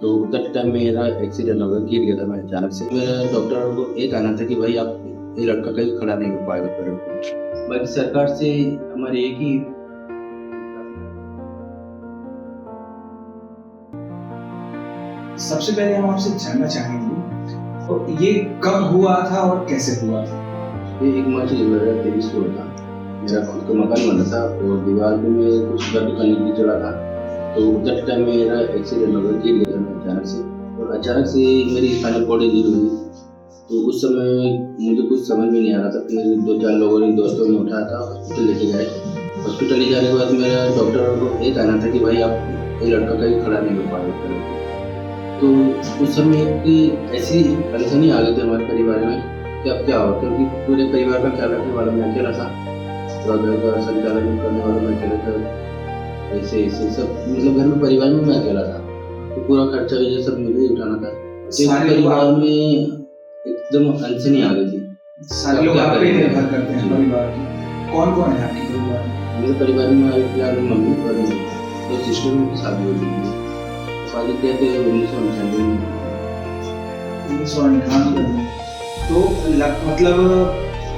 तो उधर टाइम मेरा एक्सीडेंट हो गया, गिर गया था मैं अचानक से। मेरा डॉक्टर को ये कहना था कि भाई आप ये लड़का कहीं खड़ा नहीं हो पाएगा पैरों पे। बाकी सरकार से हमारी एक ही सबसे पहले हम आपसे जानना चाहेंगे तो ये कब हुआ था और कैसे हुआ था? ये 1 मार्च 2023 को था। मेरा खुद का मकान बना था और दीवार पे मैं कुछ वर्क करने के लिए चला था, तो उधर टाइम मेरा एक्सीडेंट हो गया, गिर गया मैं अचानक से। और अचानक से मेरी स्पाइनल कॉर्ड इंजरी हुई। तो उस समय मुझे कुछ समझ में नहीं आ रहा था। फिर 2-4 लोगों ने, दोस्तों ने उठाया था, हॉस्पिटल लेके गए। हॉस्पिटल ले जाने के बाद मेरा डॉक्टर को ये कहना था कि भाई आप ये लड़का कहीं खड़ा नहीं हो पाएगा। तो उस समय एक ऐसी परेशानी आ गई थी हमारे परिवार में कि अब क्या हो, क्योंकि पूरे परिवार का ख्याल रखने वाला मैं अकेला था, पूरा घर का संचालन करने वाला मैं अकेला था। ऐसे सब मतलब घर में परिवार में मैं अकेला था, तो पूरा खर्चा ये सब मुझे ही उठाना था। तो परिवार में एकदम अनसनी आ गई थी। सारे लोग आप पे ही निर्भर करते हैं परिवार की। कौन कौन है आपके परिवार में? मेरे परिवार में फिलहाल मम्मी और 2 सिस्टर की शादी हो चुकी है। शादी किया थे 1998 में। 1998 में। तो मतलब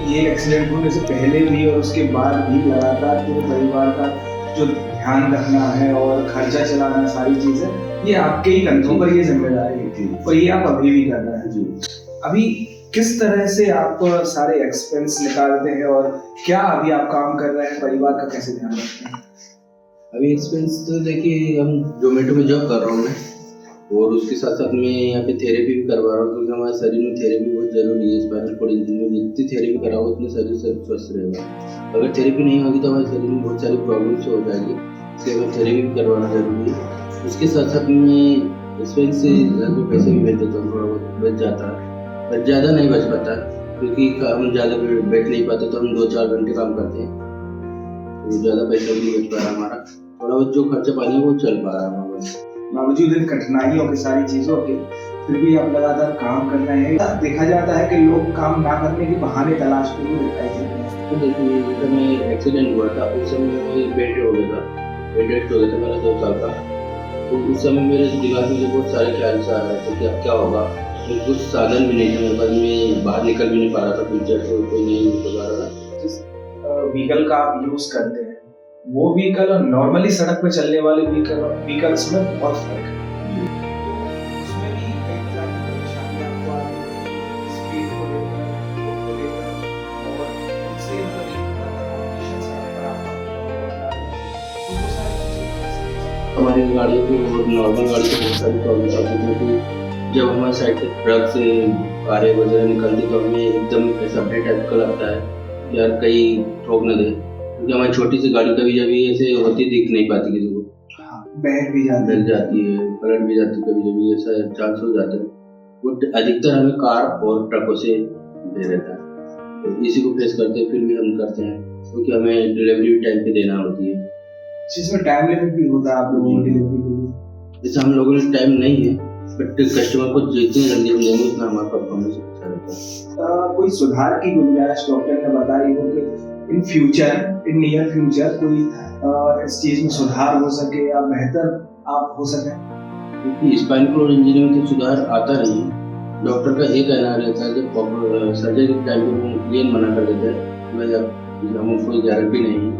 ये एक्सीडेंट होने से पहले भी और उसके बाद भी लगातार पूरे परिवार का जो ध्यान रखना है और खर्चा चलाना, सारी चीजें ये आपके ही कंधों पर ये जिम्मेदारी थी और ये आप अभी भी कर रहे हैं। जी। अभी किस तरह से आप सारे एक्सपेंस निकालते हैं और क्या अभी आप काम कर रहे हैं, परिवार का कैसे ध्यान रखते हैं? अभी एक्सपेंस तो देखिए, हम जोमेटो में जॉब कर रहा हूँ मैं, और उसके साथ साथ मैं यहाँ पे थेरेपी भी करवा रहा हूँ, क्योंकि हमारे शरीर में थेरेपी बहुत जरूरी है। स्पाइनल कॉर्ड इंजरी में जितनी थेरेपी कराओ उतनी शरीर से स्वस्थ रहेगा। अगर थेरेपी नहीं होगी तो हमारे शरीर में बहुत सारी प्रॉब्लम्स हो जाएगी, इसलिए हमें थेरेपी भी करवाना जरूरी है। उसके साथ साथ मैं एक्सपेंस से घर में पैसे भी भेज देता हूँ, थोड़ा बहुत बच जाता है, पर ज़्यादा नहीं बच पाता, क्योंकि हम ज़्यादा बैठ नहीं पाते, तो हम 2-4 घंटे काम करते हैं, तो ज़्यादा पैसा भी नहीं बच पा रहा हमारा। थोड़ा बहुत जो खर्चा पानी है वो चल पा रहा है हमारा। बावजूद इन कठिनाइयों के, सारी चीजों के, फिर भी आप लगातार काम कर रहे हैं। देखा जाता है कि लोग काम ना करने के बहाने तलाशते हुए दिखाई देते हैं। तो देखिए, जब मैं एक्सीडेंट हुआ था उस समय मैं बेड हो गया था, बेड रेस्ट हो गया था मेरा 2 साल का। तो उस समय मेरे दिमाग में बहुत सारे ख्याल से आ रहे थे कि अब क्या होगा। तो कुछ साधन भी नहीं था मेरे पास, मैं बाहर निकल भी नहीं पा रहा था, फ्यूचर से कोई नहीं निकल पा रहा था। जिस व्हीकल का आप यूज करते हैं वो व्हीकल और नॉर्मली सड़क पे चलने वाले व्हीकल्स में बहुत फर्क है। उसमें भी कई प्रकार की परेशानियां आपको आ रही हैं, स्पीड को लेकर, रोड को लेकर, और उनसे कंडीशंस पर आपका तो वो सारी चीजें कैसे? हमारी गाड़ियों की और नॉर्मल गाड़ी की बहुत सारी प्रॉब्लम आती है, क्योंकि जब हमारे साइड से ट्रक से कारें वगैरह निकलती तो हमें एकदम ऐसा डर टाइप का लगता है कि यार कहीं ठोक न दे, क्योंकि हमारी छोटी सी गाड़ी कभी जब ऐसे होती दिख नहीं पाती किसी को, बैठ भी जाती है, पलट भी जाती है, कभी कभी ऐसा चांस हो जाता है। वो अधिकतर हमें कार और ट्रकों से दे रहता है, तो इसी को फेस करते हैं, फिर भी हम करते हैं, क्योंकि हमें डिलीवरी भी टाइम पे देना होती है, जिसमें टाइम लिमिट भी होता है आप लोगों को डिलीवरी के। जैसे हम लोगों ने टाइम नहीं है, बट कस्टमर को जितनी जल्दी हम देंगे उतना हमारा परफॉर्मेंस अच्छा रहता है। कोई सुधार की गुंजाइश डॉक्टर ने बताई हो कि in future, in near future कोई इस चीज में सुधार हो सके या बेहतर आप हो सके? क्योंकि स्पाइनल कॉर्ड इंजरी में तो सुधार आता नहीं है। डॉक्टर का ये कहना रहता है जब सर्जरी के टाइम पे वो क्लियर मना कर देता है, भाई अब हमें कोई गारंटी नहीं है।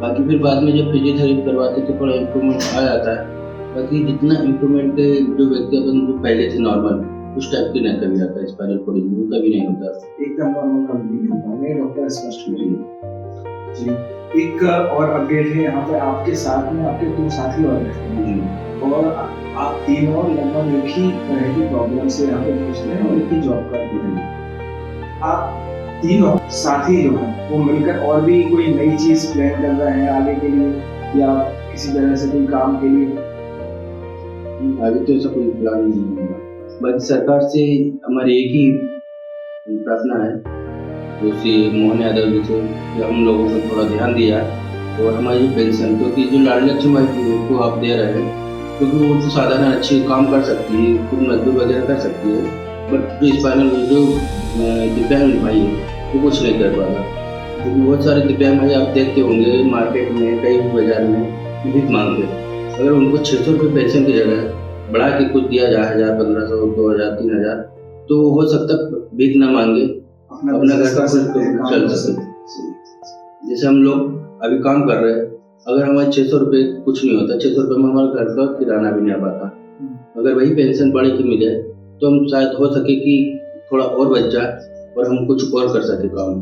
बाकी फिर बाद में जब फिजियोथेरेपी करवाते तो थोड़ा इम्प्रूवमेंट आ जाता है। बाकी जितना इम्प्रूवमेंट जो व्यक्ति अपन जो पहले से नॉर्मल उस टाइप की नहीं कभी आता है, स्पाइनल कॉर्ड इंजरी कभी नहीं होता, एकदम नॉर्मल कभी नहीं होता। मैं डॉक्टर स्पष्ट जी। एक और अपडेट है यहाँ पे, आपके साथ में आपके 2 साथी और हैं और आप तीनों लगभग एक ही तरह की प्रॉब्लम से यहाँ पे पूछ रहे हैं और एक ही जॉब करते हैं। आप तीनों साथी जो हैं वो मिलकर और भी कोई नई चीज प्लान कर रहे हैं आगे के लिए या किसी तरह से कोई काम के लिए? अभी तो ऐसा कोई प्लान नहीं है। बाकी सरकार से हमारी एक ही प्रार्थना है, श्री मोहन यादव जी से, कि हम लोगों को थोड़ा ध्यान दिया और हमारी जो पेंशन, क्योंकि जो लाडली लक्ष्मी को आप दे रहे हैं, क्योंकि वो तो साधारण अच्छी काम कर सकती है, खुद मजदूर वगैरह कर सकती है, बट जो स्पाइनल जो दिव्यांग भाई है वो कुछ नहीं कर पाता। क्योंकि बहुत सारे दिव्यांग भाई आप देखते होंगे मार्केट में, कई बाजार में भीख मांगते हैं। अगर उनको 600 रुपये पेंशन की जगह बढ़ा के कुछ दिया जाए 1000, 1500, 2000, 3000, तो हो सकता भीख ना मांगे, अपना घर का चल सके। जैसे हम लोग अभी काम कर रहे हैं, अगर हमारे 600 रुपये कुछ नहीं होता, 600 रुपये में हमारे घर का किराना भी नहीं आ पाता। अगर वही पेंशन बढ़ के मिले तो हम शायद हो सके कि थोड़ा और बच जाए और हम कुछ और कर सके काम।